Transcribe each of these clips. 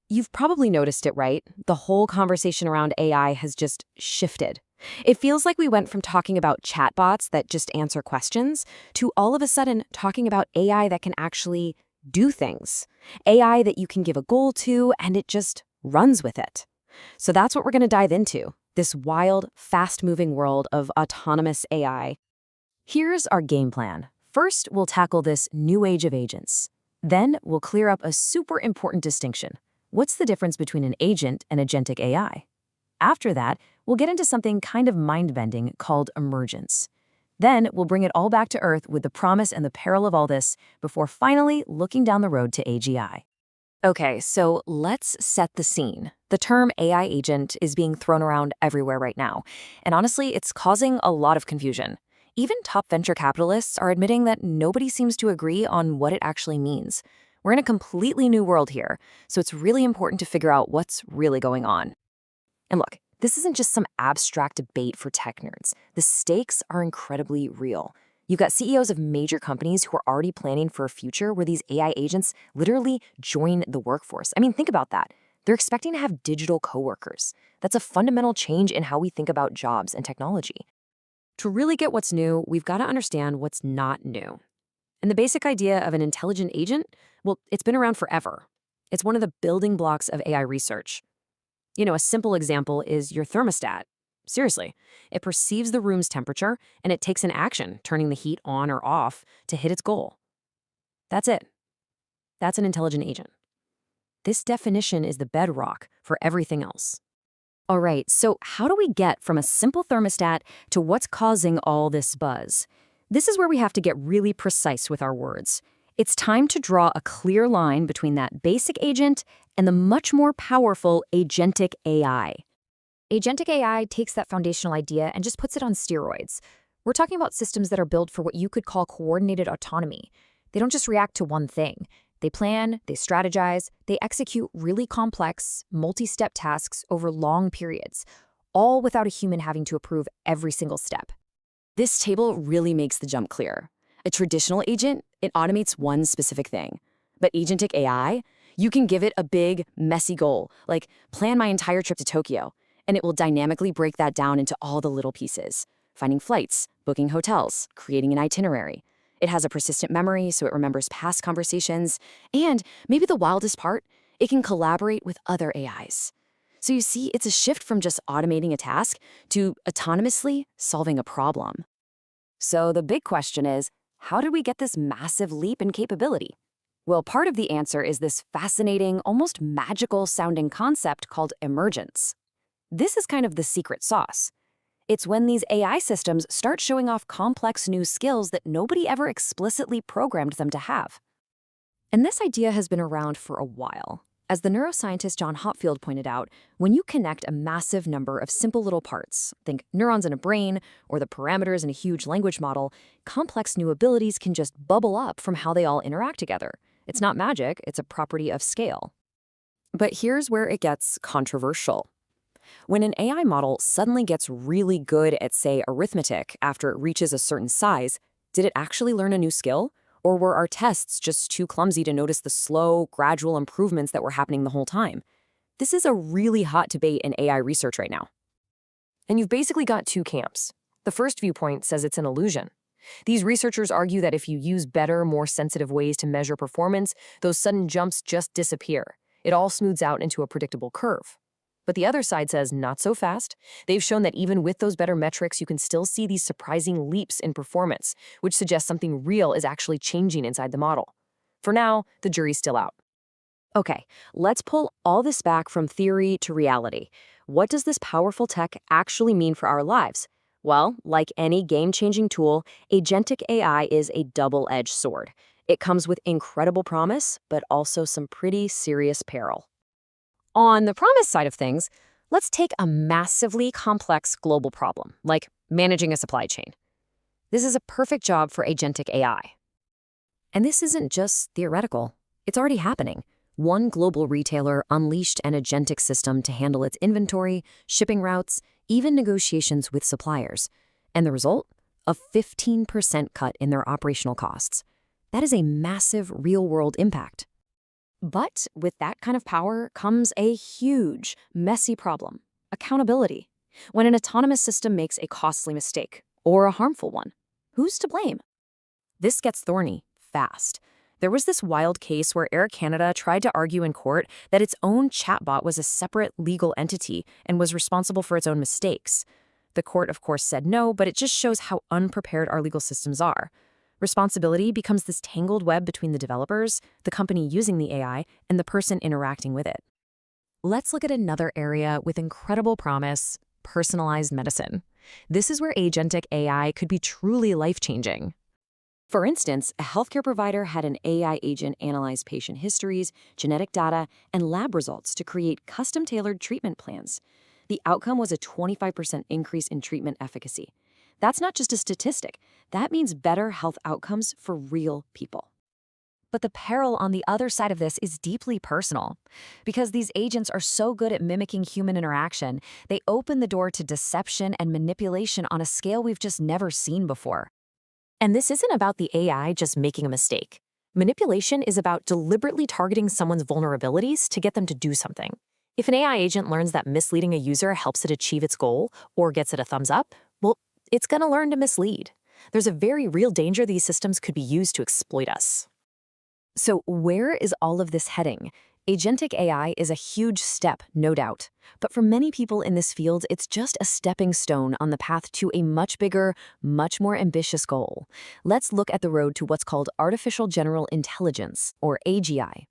You've probably noticed it, right? The whole conversation around AI has just shifted. It feels like we went from talking about chatbots that just answer questions to all of a sudden talking about AI that can actually do things. AI that you can give a goal to and it just runs with it. So that's what we're going to dive into, this wild, fast-moving world of autonomous AI. Here's our game plan. First, we'll tackle this new age of agents. Then, we'll clear up a super important distinction. What's the difference between an agent and agentic AI? After that, we'll get into something kind of mind-bending called emergence. Then, we'll bring it all back to Earth with the promise and the peril of all this before finally looking down the road to AGI. Okay, so let's set the scene. The term AI agent is being thrown around everywhere right now, and honestly, it's causing a lot of confusion. Even top venture capitalists are admitting that nobody seems to agree on what it actually means. We're in a completely new world here, so it's really important to figure out what's really going on. And look, this isn't just some abstract debate for tech nerds. The stakes are incredibly real. You've got CEOs of major companies who are already planning for a future where these AI agents literally join the workforce. I mean, think about that. They're expecting to have digital coworkers. That's a fundamental change in how we think about jobs and technology. To really get what's new, we've got to understand what's not new. And the basic idea of an intelligent agent, well, it's been around forever. It's one of the building blocks of AI research. A simple example is your thermostat. Seriously, it perceives the room's temperature and it takes an action, turning the heat on or off to hit its goal. That's it. That's an intelligent agent. This definition is the bedrock for everything else. All right, so how do we get from a simple thermostat to what's causing all this buzz? This is where we have to get really precise with our words. It's time to draw a clear line between that basic agent and the much more powerful agentic AI. Agentic AI takes that foundational idea and just puts it on steroids. We're talking about systems that are built for what you could call coordinated autonomy. They don't just react to one thing. They plan, they strategize, they execute really complex, multi-step tasks over long periods, all without a human having to approve every single step. This table really makes the jump clear. A traditional agent, it automates one specific thing. But agentic AI, you can give it a big, messy goal, like plan my entire trip to Tokyo, and it will dynamically break that down into all the little pieces. Finding flights, booking hotels, creating an itinerary. It has a persistent memory, so it remembers past conversations. And maybe the wildest part, it can collaborate with other AIs. So you see, it's a shift from just automating a task to autonomously solving a problem. So the big question is, how did we get this massive leap in capability? Well, part of the answer is this fascinating, almost magical-sounding concept called emergence. This is kind of the secret sauce. It's when these AI systems start showing off complex new skills that nobody ever explicitly programmed them to have. And this idea has been around for a while. As the neuroscientist John Hopfield pointed out, when you connect a massive number of simple little parts, think neurons in a brain or the parameters in a huge language model, complex new abilities can just bubble up from how they all interact together. It's not magic, it's a property of scale. But here's where it gets controversial. When an AI model suddenly gets really good at, say, arithmetic after it reaches a certain size, did it actually learn a new skill? Or were our tests just too clumsy to notice the slow, gradual improvements that were happening the whole time? This is a really hot debate in AI research right now. And you've basically got two camps. The first viewpoint says it's an illusion. These researchers argue that if you use better, more sensitive ways to measure performance, those sudden jumps just disappear. It all smooths out into a predictable curve. But the other side says not so fast. They've shown that even with those better metrics, you can still see these surprising leaps in performance, which suggests something real is actually changing inside the model. For now, the jury's still out. Okay, let's pull all this back from theory to reality. What does this powerful tech actually mean for our lives? Well, like any game-changing tool, agentic AI is a double-edged sword. It comes with incredible promise, but also some pretty serious peril. On the promise side of things, let's take a massively complex global problem, like managing a supply chain. This is a perfect job for agentic AI. And this isn't just theoretical. It's already happening. One global retailer unleashed an agentic system to handle its inventory, shipping routes, even negotiations with suppliers. And the result? A 15% cut in their operational costs. That is a massive real-world impact. But with that kind of power comes a huge, messy problem: accountability. When an autonomous system makes a costly mistake, or a harmful one, who's to blame? This gets thorny fast. There was this wild case where Air Canada tried to argue in court that its own chatbot was a separate legal entity and was responsible for its own mistakes. The court, of course, said no, but it just shows how unprepared our legal systems are. Responsibility becomes this tangled web between the developers, the company using the AI, and the person interacting with it. Let's look at another area with incredible promise: personalized medicine. This is where agentic AI could be truly life-changing. For instance, a healthcare provider had an AI agent analyze patient histories, genetic data, and lab results to create custom-tailored treatment plans. The outcome was a 25% increase in treatment efficacy. That's not just a statistic. That means better health outcomes for real people. But the peril on the other side of this is deeply personal. Because these agents are so good at mimicking human interaction, they open the door to deception and manipulation on a scale we've just never seen before. And this isn't about the AI just making a mistake. Manipulation is about deliberately targeting someone's vulnerabilities to get them to do something. If an AI agent learns that misleading a user helps it achieve its goal or gets it a thumbs up, well, it's going to learn to mislead. There's a very real danger these systems could be used to exploit us. So where is all of this heading? Agentic AI is a huge step, no doubt. But for many people in this field, it's just a stepping stone on the path to a much bigger, much more ambitious goal. Let's look at the road to what's called artificial general intelligence, or AGI.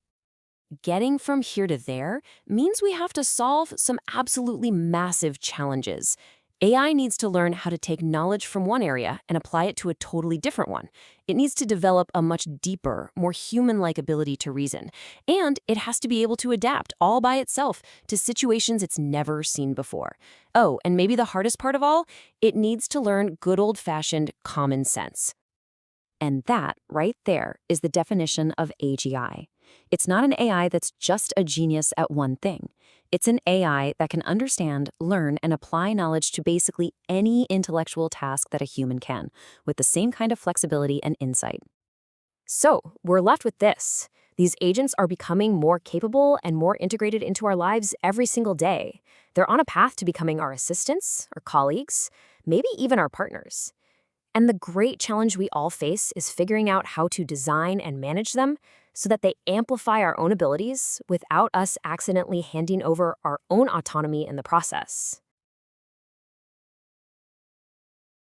Getting from here to there means we have to solve some absolutely massive challenges. AI needs to learn how to take knowledge from one area and apply it to a totally different one. It needs to develop a much deeper, more human-like ability to reason. And it has to be able to adapt all by itself to situations it's never seen before. Oh, and maybe the hardest part of all, it needs to learn good old-fashioned common sense. And that, right there, is the definition of AGI. It's not an AI that's just a genius at one thing. It's an AI that can understand, learn, and apply knowledge to basically any intellectual task that a human can, with the same kind of flexibility and insight. So, we're left with this. These agents are becoming more capable and more integrated into our lives every single day. They're on a path to becoming our assistants, our colleagues, maybe even our partners. And the great challenge we all face is figuring out how to design and manage them so that they amplify our own abilities without us accidentally handing over our own autonomy in the process.